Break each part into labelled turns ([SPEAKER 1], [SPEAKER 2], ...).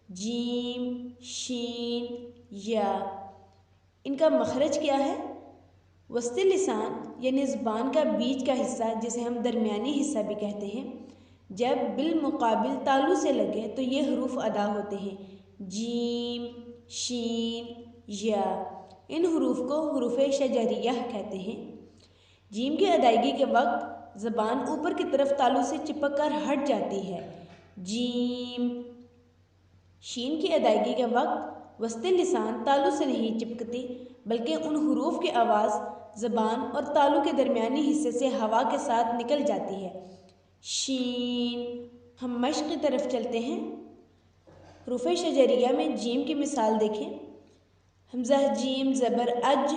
[SPEAKER 1] جیم، شین، یا۔ ان کا مخرج کیا ہے؟ وسط لسان یعنی زبان کا بیچ کا حصہ جسے ہم درمیانی حصہ بھی کہتے ہیں، جب بالمقابل تالو سے لگے تو یہ حروف ادا ہوتے ہیں: جیم، شین، یا۔ ان حروف کو حروف شجریہ کہتے ہیں۔ جیم کی ادائیگی کے وقت زبان اوپر کی طرف تالو سے چپک کر ہٹ جاتی ہے، جیم۔ شین کی ادائیگی کے وقت وسط لسان تالو سے نہیں چپکتی بلکہ ان حروف کی آواز زبان اور تالو کے درمیانی حصے سے ہوا کے ساتھ نکل جاتی ہے، شین۔ ہم مشق کی طرف چلتے ہیں۔ حروف شجریہ میں جیم کی مثال دیکھیں۔ حمزہ جیم زبر اج،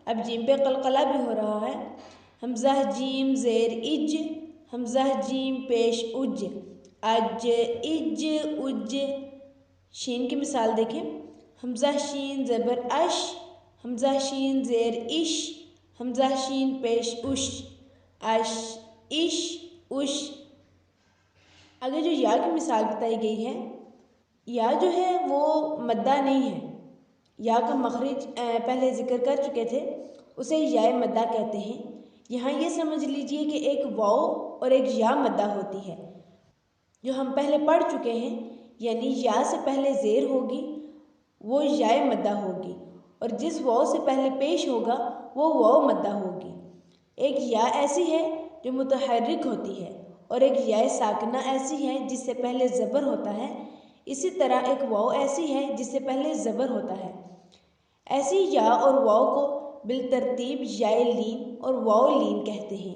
[SPEAKER 1] اب جیم پہ قلقلہ بھی ہو رہا ہے۔ حمزہ جیم زیر اج، حمزہ جیم پیش اج، اج، اج، اج۔ شین کی مثال دیکھیں۔ حمزہ شین زبر اش، حمزہ شین زیر اش، حمزہ شین پیش اش، اش، اش، اش۔ آگے جو یا کی مثال بتائی گئی ہے، یا جو ہے وہ مدہ نہیں ہے۔ یا کا مخرج پہلے ذکر کر چکے تھے، اسے یائے مدہ کہتے ہیں۔ یہاں یہ سمجھ لیجئے کہ ایک واو اور ایک یا مدہ ہوتی ہے، جو ہم پہلے پڑھ چکے ہیں، یعنی یا سے پہلے زیر ہوگی وہ یائے مدہ ہوگی، اور جس واو سے پہلے پیش ہوگا وہ واو مدہ ہوگی۔ ایک یا ایسی ہے جو متحرک ہوتی ہے اور ایک یائے ساکنہ ایسی ہے جس سے پہلے زبر ہوتا ہے، اسی طرح ایک واو ایسی ہے جس سے پہلے زبر ہوتا ہے۔ ایسی یا اور واو کو بالترتیب یائے لین اور واو لین کہتے ہیں۔